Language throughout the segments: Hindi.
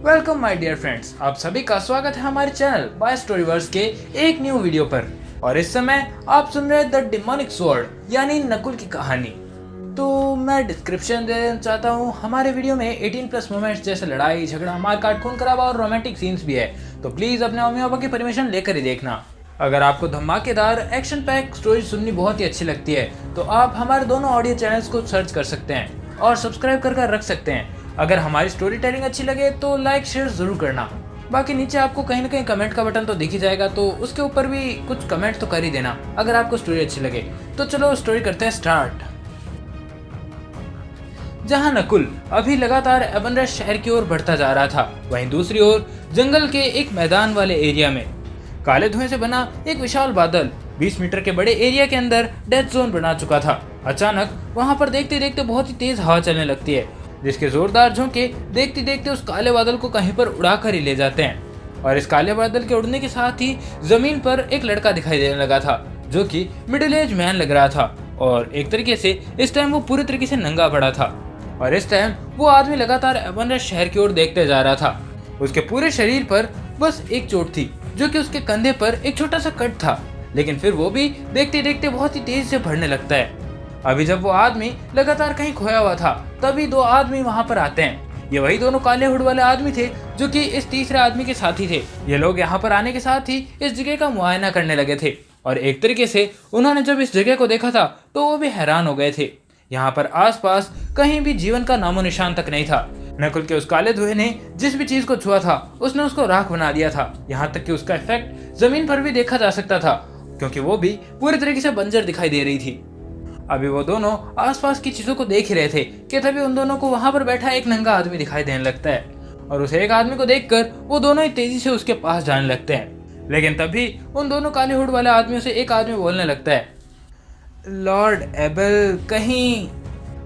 वेलकम माय डियर फ्रेंड्स, आप सभी का स्वागत है हमारे चैनल बाय स्टोरीवर्स के एक न्यू वीडियो पर। और इस समय आप सुन रहे हैं द डिमोनिक स्वॉर्ड यानी नकुल की कहानी। तो मैं डिस्क्रिप्शन देना चाहता हूँ, हमारे वीडियो में 18+ मोमेंट्स जैसे लड़ाई झगड़ा मारकाट खून खराबा और रोमांटिक सीन्स भी है, तो प्लीज अपने मम्मी पापा की परमिशन लेकर ही देखना। अगर आपको धमाकेदार एक्शन पैक स्टोरी सुननी बहुत ही अच्छी लगती है तो आप हमारे दोनों ऑडियो चैनल्स को सर्च कर सकते हैं और सब्सक्राइब कर रख सकते हैं। अगर हमारी स्टोरी टेलिंग अच्छी लगे तो लाइक शेयर जरूर करना। बाकी नीचे आपको कहीं ना कहीं कमेंट का बटन तो दिख ही जाएगा, तो उसके ऊपर भी कुछ कमेंट तो कर ही देना अगर आपको स्टोरी अच्छी लगे। तो चलो स्टोरी करते हैं स्टार्ट। जहां नकुल अभी लगातार एवनरेस्ट शहर की ओर बढ़ता जा रहा था, वहीं दूसरी ओर जंगल के एक मैदान वाले एरिया में काले धुएं से बना एक विशाल बादल 20 मीटर के बड़े एरिया के अंदर डेथ जोन बना चुका था। अचानक वहां पर देखते देखते बहुत ही तेज हवा चलने लगती है, जिसके जोरदार झोंके देखते देखते उस काले बादल को कहीं पर उड़ा कर ही ले जाते हैं। और इस काले बादल के उड़ने के साथ ही जमीन पर एक लड़का दिखाई देने लगा था, जो कि मिडिल एज मैन लग रहा था। और एक तरीके से इस टाइम वो पूरी तरीके से नंगा पड़ा था। और इस टाइम वो आदमी लगातार एवनरेस्ट शहर की ओर देखते जा रहा था। उसके पूरे शरीर पर बस एक चोट थी, जो कि उसके कंधे पर एक छोटा सा कट था, लेकिन फिर वो भी देखते देखते बहुत ही तेज से बढ़ने लगता है। अभी जब वो आदमी लगातार कहीं खोया हुआ था, तभी दो आदमी वहां पर आते हैं। ये वही दोनों काले हुड वाले आदमी थे जो कि इस तीसरे आदमी के साथी थे। ये लोग यहाँ पर आने के साथ ही इस जगह का मुआयना करने लगे थे, और एक तरीके से उन्होंने जब इस जगह को देखा था तो वो भी हैरान हो गए थे। यहाँ पर आसपास कहीं भी जीवन का नामो निशान तक नहीं था। नकुल के उस काले धुएं ने जिस भी चीज को छुआ था उसने उसको राख बना दिया था। यहाँ तक कि उसका इफेक्ट जमीन पर भी देखा जा सकता था, क्योंकि वो भी पूरी तरीके से बंजर दिखाई दे रही थी। अभी वो दोनों आसपास की चीजों को देख ही रहे थे कि तभी उन दोनों को वहां पर बैठा एक नंगा आदमी दिखाई देने लगता है। और उस एक आदमी को देखकर वो दोनों ही तेजी से उसके पास जाने लगते हैं। लेकिन तभी उन दोनों काले हुड वाले आदमियों से एक आदमी बोलने लगता है, लॉर्ड एबल कहीं।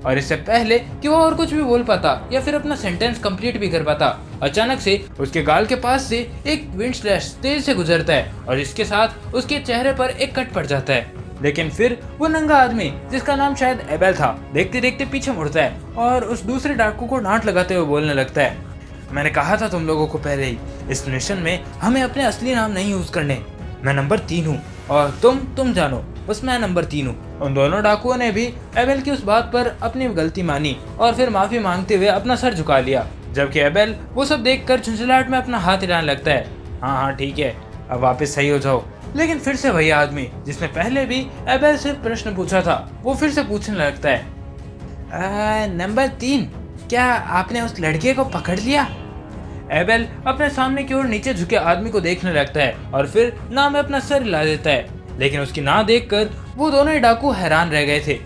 और इससे पहले कि वो और कुछ भी बोल पाता या फिर अपना सेंटेंस कंप्लीट भी कर पाता, अचानक से उसके गाल के पास से एक विंड स्लैश तेज से गुजरता है और इसके साथ उसके चेहरे पर एक कट पड़ जाता है। लेकिन फिर वो नंगा आदमी, जिसका नाम शायद एबेल था, देखते देखते पीछे मुड़ता है और उस दूसरे डाकू को डांट लगाते हुए बोलने लगता है, मैंने कहा था तुम लोगों को पहले ही, इस मिशन में हमें अपने असली नाम नहीं यूज करने। मैं नंबर 3 हूँ और तुम जानो बस मैं नंबर 3 हूँ। उन दोनों डाकुओं ने भी एबेल की उस बात पर अपनी गलती मानी और फिर माफी मांगते हुए अपना सर झुका लिया, जबकि एबेल वो सब देखकर झुंझलाहट में अपना हाथ हिलाने लगता है। हाँ ठीक है, अब वापस सही हो जाओ। लेकिन फिर से वही आदमी जिसने पहले भी एबेल से प्रश्न पूछा था, वो फिर से पूछने लगता है, नंबर 3, क्या आपने उस लड़के को पकड़ लिया? एबेल अपने सामने की ओर नीचे झुके आदमी को देखने लगता है और फिर नाम में अपना सर हिला देता है। लेकिन उसकी ना देखकर वो दोनों ही डाकू हैरान रह गए थे।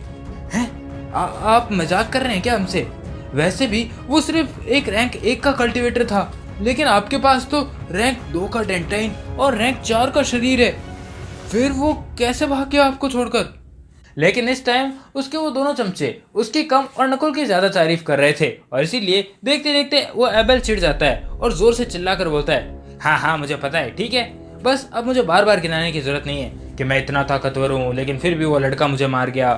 हैं? आप मजाक कर रहे हैं क्या हमसे? वैसे भी वो सिर्फ एक रैंक 1 का कल्टीवेटर था, लेकिन आपके पास तो रैंक 2 का डेंटाइन और रैंक 4 का शरीर है। फिर वो कैसे भाग गया आपको छोड़कर? लेकिन इस टाइम उसके वो दोनों चमचे उसकी कम और नकुल की ज्यादा तारीफ कर रहे थे, और इसीलिए देखते देखते वो एबेल चिढ़ जाता है और जोर से चिल्लाकर बोलता है, हाँ मुझे पता है, ठीक है, बस अब मुझे बार बार गिनाने की जरूरत नहीं है कि मैं इतना ताकतवर हूँ, लेकिन फिर भी वो लड़का मुझे मार गया।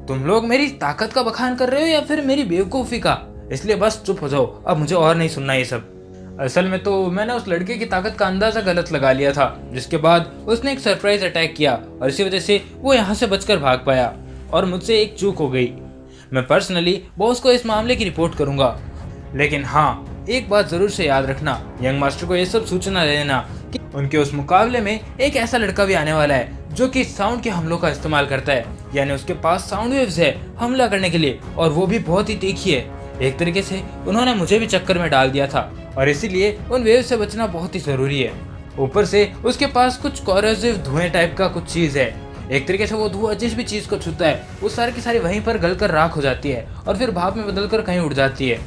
तुम लोग मेरी ताकत का बखान कर रहे हो या फिर मेरी बेवकूफ़ी का? इसलिए बस चुप हो जाओ, अब मुझे और नहीं सुनना ये सब। असल में तो मैंने उस लड़के की ताकत का अंदाजा गलत लगा लिया था, जिसके बाद उसने एक सरप्राइज अटैक किया और इसी वजह से वो यहाँ से बचकर भाग पाया और मुझसे एक चूक हो गई। मैं पर्सनली बॉस को इस मामले की रिपोर्ट करूंगा। लेकिन हाँ, एक बात जरूर से याद रखना, यंग मास्टर को ये सब सूचना दे देना कि उनके उस मुकाबले में एक ऐसा लड़का भी आने वाला है जो कि साउंड के हमलों का इस्तेमाल करता है, यानी उसके पास साउंड वेव्स है हमला करने के लिए, और वो भी बहुत ही तीखी है। एक तरीके से उन्होंने मुझे भी चक्कर में डाल दिया था और इसीलिए उन वेव से बचना बहुत ही जरूरी है। ऊपर से उसके पास कुछ कोरोसिव धुएं टाइप का कुछ चीज है। एक तरीके से वो धुआं जिस भी चीज को छूता है वो सारी की सारी वहीं पर गलकर राख हो जाती है और फिर भाप में बदलकर कहीं उड़ जाती है।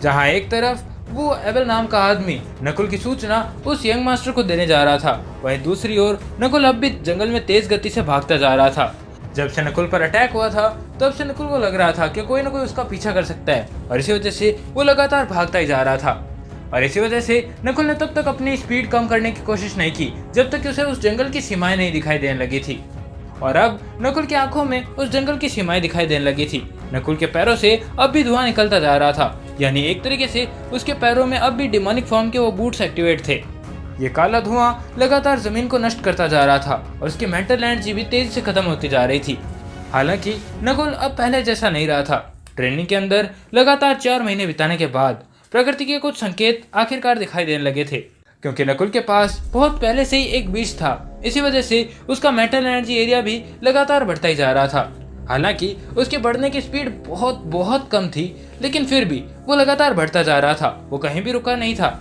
जहाँ एक तरफ वो एबेल नाम का आदमी नकुल की सूचना उस यंग मास्टर को देने जा रहा था, वहीं दूसरी ओर नकुल अब भी जंगल में तेज गति से भागता जा रहा था। जब से नकुल पर अटैक हुआ था तब से नकुल को लग रहा था कि कोई ना कोई उसका पीछा कर सकता है, और इसी वजह से वो लगातार भागता ही जा रहा था। और इसी वजह से नकुल ने तब तक अपनी स्पीड कम करने की कोशिश नहीं की जब तक कि उसे उस जंगल की सीमाएं नहीं दिखाई देने लगी थी। और अब नकुल की आंखों में उस जंगल की सीमाएं दिखाई देने लगी थी। नकुल के पैरों से अब भी धुआं निकलता जा रहा था, यानी एक तरीके से उसके पैरों में अब भी डिमोनिक फॉर्म के वो बूट्स एक्टिवेट थे। ये काला धुआं लगातार जमीन को नष्ट करता जा रहा था और उसकी मेंटल एनर्जी भी तेजी से खत्म होती जा रही थी। हालांकि नकुल अब पहले जैसा नहीं रहा था। ट्रेनिंग के अंदर लगातार 4 महीने बिताने के बाद प्रकृति के कुछ संकेत आखिरकार दिखाई देने लगे थे, क्योंकि नकुल के पास बहुत पहले से ही एक बीज था। इसी वजह से उसका मेंटल एनर्जी एरिया भी लगातार बढ़ता ही जा रहा था। हालांकि उसके बढ़ने की स्पीड बहुत बहुत कम थी, लेकिन फिर भी वो लगातार बढ़ता जा रहा था, वो कहीं भी रुका नहीं था।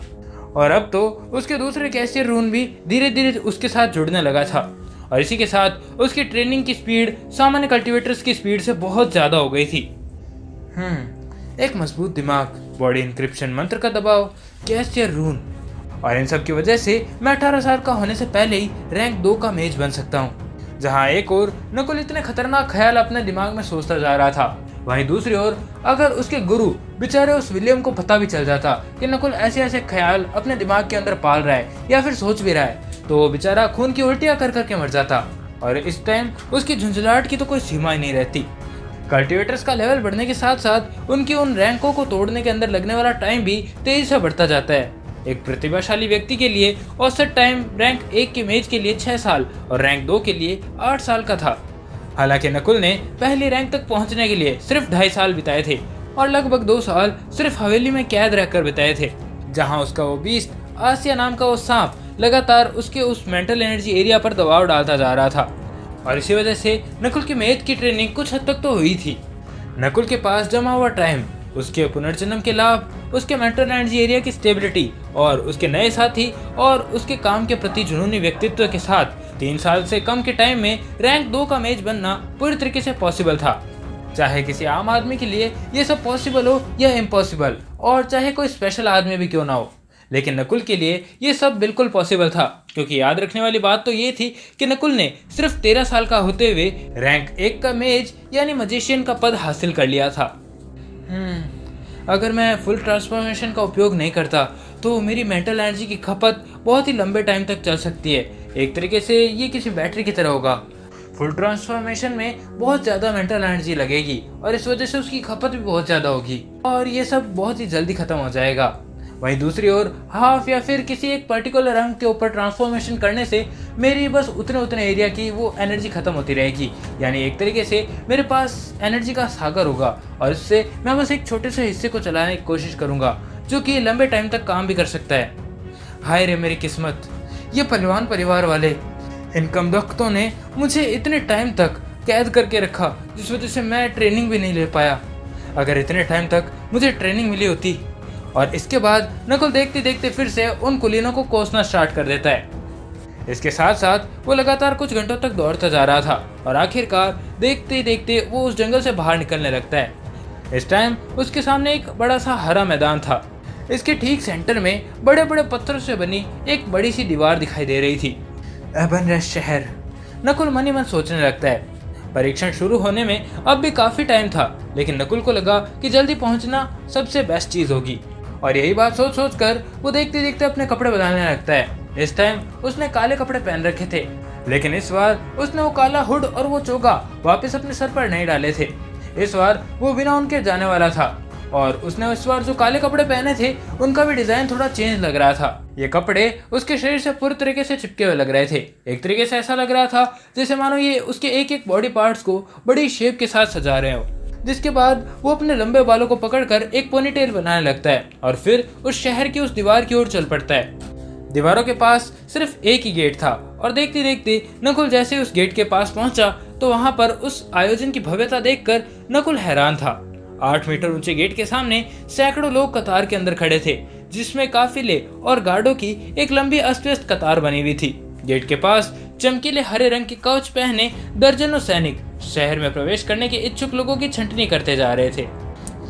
और अब तो उसके दूसरे कैशियर रून भी धीरे धीरे उसके साथ जुड़ने लगा था और इसी के साथ उसकी ट्रेनिंग की स्पीड सामान्य कल्टीवेटर्स की स्पीड से बहुत ज्यादा हो गई थी। एक मजबूत दिमाग, बॉडी इंक्रिप्शन मंत्र का दबाव, कैशियर रून, और इन सब की वजह से मैं 18 साल का होने से पहले ही रैंक 2 का मेज बन सकता हूँ। जहाँ एक और नकुल इतने खतरनाक ख्याल अपने दिमाग में सोचता जा रहा था, वहीं दूसरी ओर अगर उसके गुरु बेचारे उस विलियम को पता भी चल जाता कि नकुल ऐसे ऐसे ख्याल अपने दिमाग के अंदर पाल रहा है या फिर सोच भी रहा है, तो वो बेचारा खून की उल्टियां कर करके मर जाता। और इस टाइम उसकी झुंझलाहट की तो कोई सीमा ही नहीं रहती। कल्टीवेटर्स का लेवल बढ़ने के साथ साथ उनकी उन रैंकों को तोड़ने के अंदर लगने वाला टाइम भी तेजी से बढ़ता जाता है। एक प्रतिभाशाली व्यक्ति के लिए औसत टाइम रैंक 1 के मेज के लिए 6 साल और रैंक 2 के लिए 8 साल का था। हालांकि नकुल ने पहली रैंक तक पहुंचने के लिए सिर्फ 2.5 साल बिताए थे और लगभग 2 साल सिर्फ हवेली में कैद रहकर बिताए थे, जहां उसका वो बीस्ट आसिया नाम का वो सांप लगातार उसके उस मेंटल एनर्जी एरिया पर दबाव डालता जा रहा था। और इसी वजह से नकुल की मेज की ट्रेनिंग कुछ हद तक तो हुई थी। नकुल के पास जमा हुआ टाइम, उसके पुनर्जन्म के लाभ, उसके मेंटल एनर्जी एरिया की स्टेबिलिटी और उसके नए साथी और उसके काम के प्रति जुनूनी व्यक्तित्व के साथ 3 साल से कम के टाइम में रैंक 2 का मेज बनना पूरी तरीके से पॉसिबल था। चाहे किसी आम आदमी के लिए ये सब पॉसिबल हो या इम्पॉसिबल, और चाहे कोई स्पेशल आदमी भी क्यों ना हो, लेकिन नकुल के लिए ये सब बिल्कुल पॉसिबल था। क्योंकि याद रखने वाली बात तो ये थी कि नकुल ने सिर्फ 13 साल का होते हुए रैंक 1 का मेज यानी मजिशियन का पद हासिल कर लिया था। अगर मैं फुल ट्रांसफॉर्मेशन का उपयोग नहीं करता तो मेरी मेंटल एनर्जी की खपत बहुत ही लंबे टाइम तक चल सकती है। एक तरीके से ये किसी बैटरी की तरह होगा। फुल ट्रांसफॉर्मेशन में बहुत ज़्यादा मेंटल एनर्जी लगेगी और इस वजह से उसकी खपत भी बहुत ज़्यादा होगी और ये सब बहुत ही जल्दी ख़त्म हो जाएगा। वहीं दूसरी ओर हाफ या फिर किसी एक पर्टिकुलर रंग के ऊपर ट्रांसफॉर्मेशन करने से मेरी बस उतने एरिया की वो एनर्जी खत्म होती रहेगी। यानी एक तरीके से मेरे पास एनर्जी का सागर होगा और इससे मैं बस एक छोटे से हिस्से को चलाने की कोशिश करूंगा जो कि लंबे टाइम तक काम भी कर सकता है। हाय रे मेरी किस्मत, ये पहलवान परिवार वाले इन कमबख्तों ने मुझे इतने टाइम तक कैद करके रखा जिस वजह से मैं ट्रेनिंग भी नहीं ले पाया। अगर इतने टाइम तक मुझे ट्रेनिंग मिली होती। और इसके बाद नकुल देखते देखते फिर से उन कुलीनों को कोसना स्टार्ट कर देता है। इसके साथ साथ वो लगातार कुछ घंटों तक दौड़ता जा रहा था और आखिरकार देखते देखते वो उस जंगल से बाहर निकलने लगता है। इस टाइम उसके सामने एक बड़ा सा हरा मैदान था। इसके ठीक सेंटर में बड़े बड़े पत्थरों से बनी एक बड़ी सी दीवार दिखाई दे रही थी। एबनरेस्ट शहर, नकुल मन ही मन सोचने लगता है। परीक्षण शुरू होने में अब भी काफी टाइम था, लेकिन नकुल को लगा कि जल्दी पहुंचना सबसे बेस्ट चीज होगी और यही बात सोच सोच कर वो देखते देखते अपने कपड़े बदलने लगता है। इस टाइम उसने काले कपड़े पहन रखे थे, लेकिन इस बार उसने वो काला हुड और वो चोगा वापस अपने सर पर नहीं डाले थे। इस बार वो बिना उनके जाने वाला था और उसने इस बार जो काले कपड़े पहने थे उनका भी डिजाइन थोड़ा चेंज लग रहा था। ये कपड़े उसके शरीर से पूरी तरीके से चिपके हुए लग रहे थे। एक तरीके से ऐसा लग रहा था जैसे मानो ये उसके एक एक बॉडी पार्ट्स को बड़ी शेप के साथ सजा रहे हो। जिसके बाद वो अपने लंबे बालों को पकड़कर एक पोनीटेल बनाने लगता है और फिर उस शहर की उस दीवार की ओर चल पड़ता है। दीवारों के पास सिर्फ एक ही गेट था और देखते देखते नकुल जैसे उस गेट के पास पहुंचा तो वहां पर उस आयोजन की भव्यता देखकर नकुल हैरान था। 8 मीटर ऊंचे गेट के सामने सैकड़ों लोग कतार के अंदर खड़े थे, जिसमें काफिले और गार्डों की एक लंबी अस्त व्यस्त कतार बनी हुई थी। गेट के पास चमकीले हरे रंग के कवच पहने दर्जनों सैनिक शहर में प्रवेश करने के इच्छुक लोगों की छंटनी करते जा रहे थे।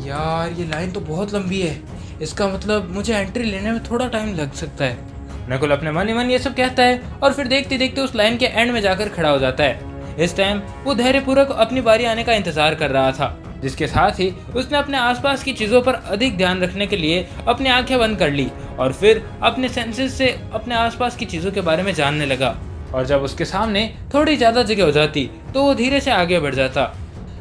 यार ये लाइन तो बहुत लंबी है, इसका मतलब मुझे एंट्री लेने में थोड़ा टाइम लग सकता है। नकुल अपने मन ही मन ये सब कहता है और फिर देखते देखते उस लाइन के एंड में जाकर खड़ा हो जाता है। इस टाइम वो धैर्यपूर्वक अपनी बारी आने का इंतजार कर रहा था, जिसके साथ ही उसने अपने आसपास की चीजों पर अधिक ध्यान रखने के लिए अपनी आंखें बंद कर ली और फिर अपने सेंसेस से अपने आसपास की चीजों के बारे में जानने लगा। और जब उसके सामने थोड़ी ज्यादा जगह हो जाती तो वो धीरे से आगे बढ़ जाता।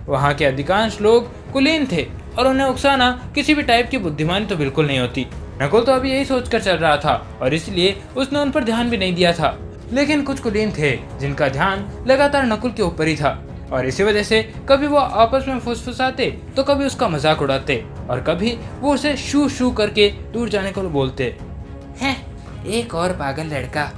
वहाँ के अधिकांश लोग कुलीन थे और उन्हें उकसाना किसी भी टाइप की बुद्धिमानी तो बिल्कुल नहीं होती। नकुल तो अभी यही सोचकर चल रहा था और इसलिए उसने उन पर ध्यान भी नहीं दिया था। लेकिन कुछ कुलीन थे जिनका ध्यान लगातार नकुल के ऊपर ही था और इसी वजह से कभी वो आपस में फुसफुसाते तो कभी उसका मजाक उड़ाते और कभी वो उसे शू शू करके दूर जाने को बोलते। है एक और पागल लड़का।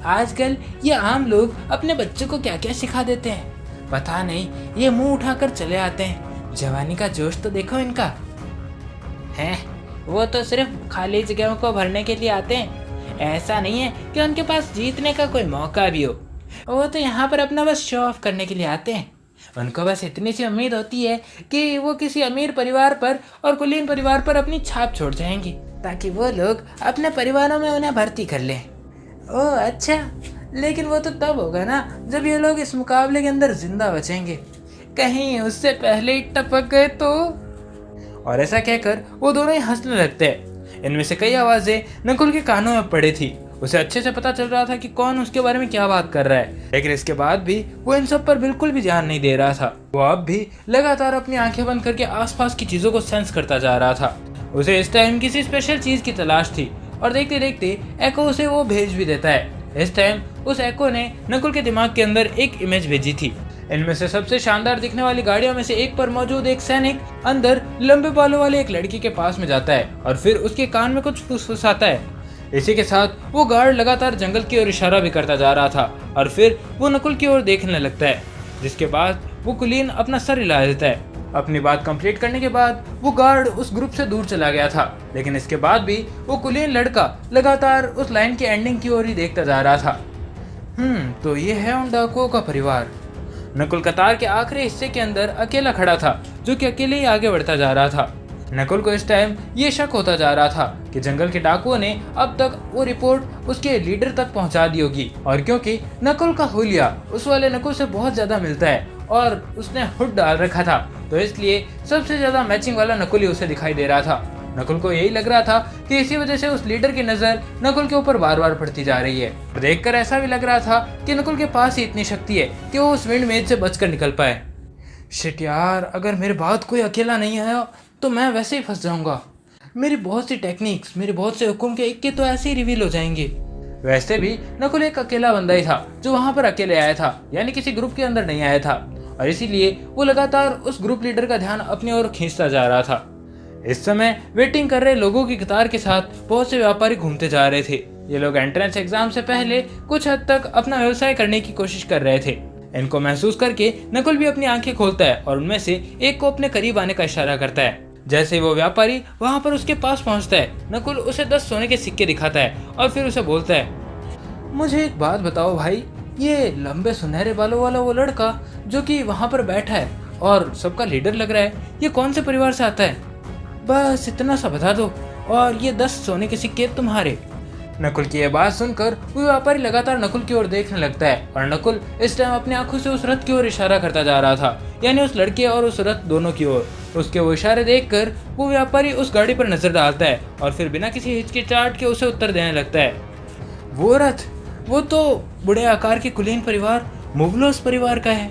आजकल ये आम लोग अपने बच्चों को क्या क्या सिखा देते हैं, पता नहीं, ये मुंह उठाकर चले आते हैं। जवानी का जोश तो देखो इनका। है वो तो सिर्फ खाली जगहों को भरने के लिए आते हैं, ऐसा नहीं है कि उनके पास जीतने का कोई मौका भी हो। वो तो यहाँ पर अपना बस शो ऑफ करने के लिए आते हैं। उनको बस इतनी सी उम्मीद होती है कि वो किसी अमीर परिवार पर और कुलीन परिवार पर अपनी छाप छोड़ जाएंगे ताकि वो लोग अपने परिवारों में उन्हें भर्ती कर लें। ओह अच्छा, लेकिन वो तो तब होगा ना जब ये लोग इस मुकाबले के अंदर जिंदा बचेंगे, कहीं उससे पहले ही टपक गए तो। और ऐसा कहकर वो दोनों ही हंसने लगते हैं। इनमें से कई आवाजें नकुल के कानों में पड़ी थी। उसे अच्छे से पता चल रहा था कि कौन उसके बारे में क्या बात कर रहा है, लेकिन इसके बाद भी वो इन सब पर बिल्कुल भी ध्यान नहीं दे रहा था। वो अब भी लगातार अपनी आंखें बंद करके आसपास की चीजों को सेंस करता जा रहा था। उसे इस टाइम किसी स्पेशल चीज की तलाश थी और देखते देखते एको उसे वो भेज भी देता है। इस टाइम उस एको ने नकुल के दिमाग के अंदर एक इमेज भेजी थी। इनमें से सबसे शानदार दिखने वाली गाड़ियों में से एक पर मौजूद एक सैनिक अंदर लंबे बालों वाले एक लड़की के पास में जाता है और फिर उसके कान में कुछ फुसफुसाता है। इसी के साथ वो गार्ड लगातार जंगल की ओर इशारा भी करता जा रहा था और फिर वो नकुल की ओर देखने लगता है, जिसके बाद वो कुलीन अपना सर हिला देता है। अपनी बात कंप्लीट करने के बाद वो गार्ड उस ग्रुप से दूर चला गया था, लेकिन इसके बाद भी वो कुलीन लड़का लगातार उस लाइन की एंडिंग की ओर ही देखता जा रहा था। तो ये है उन डाकुओं का परिवार। नकुल कतार के आखिरी हिस्से के अंदर अकेला खड़ा था, जो कि अकेले ही आगे बढ़ता जा रहा था। नकुल को इस टाइम ये शक होता जा रहा था कि जंगल के डाकुओं ने अब तक वो रिपोर्ट उसके लीडर तक पहुंचा दी होगी, और क्योंकि नकुल का हुलिया उस वाले नकुल से बहुत ज्यादा मिलता है और उसने हुड डाल रखा था, तो इसलिए सबसे ज्यादा मैचिंग वाला नकुल ही उसे दिखाई दे रहा था। नकुल को यही लग रहा था कि इसी वजह से उस लीडर की नजर नकुल के ऊपर बार बार पड़ती जा रही है। देखकर ऐसा भी लग रहा था कि नकुल के पास ही इतनी शक्ति है कि वो उस विंड मेज से बचकर निकल पाए। शिट यार, अगर मेरे बाद कोई अकेला नहीं आया तो मैं वैसे ही फंस जाऊंगा। मेरी बहुत सी टेक्निक्स, मेरे बहुत से हुक्म के इक्के तो ऐसे ही रिवील हो जाएंगे। वैसे भी नकुल एक अकेला बंदा ही था जो वहां पर अकेले आया था, यानी किसी ग्रुप के अंदर नहीं आया था, और इसीलिए वो लगातार उस ग्रुप लीडर का ध्यान अपनी ओर खींचता जा रहा था। इस समय वेटिंग कर रहे लोगों की कतार के साथ बहुत से व्यापारी घूमते जा रहे थे। ये लोग एंट्रेंस एग्जाम से पहले कुछ हद तक अपना व्यवसाय करने की कोशिश कर रहे थे। इनको महसूस करके नकुल भी अपनी आंखें खोलता है और उनमें से एक को अपने करीब आने का इशारा करता है। जैसे ही वो व्यापारी वहां पर उसके पास पहुंचता है, नकुल उसे 10 सोने के सिक्के दिखाता है और फिर उसे बोलता है, मुझे एक बात बताओ भाई, ये लंबे सुनहरे बालों वाला वो लड़का जो कि वहां पर बैठा है और सबका लीडर लग रहा है, ये कौन से परिवार से आता है? बस इतना सा बता दो और ये 10 सोने के सिक्के तुम्हारे। नकुल की यह बात सुनकर वो व्यापारी लगातार नकुल की ओर देखने लगता है और नकुल इस टाइम अपनी आंखों से उस रथ की ओर इशारा करता जा रहा था, यानी उस लड़के और उस रथ दोनों की ओर। उसके वो इशारे देखकर वो व्यापारी उस गाड़ी पर नजर डालता है और फिर बिना किसी हिचकिचाहट के उसे उत्तर देने लगता है, वो रथ, वो तो बड़े आकार के कुलीन परिवार मुगलोस परिवार का है।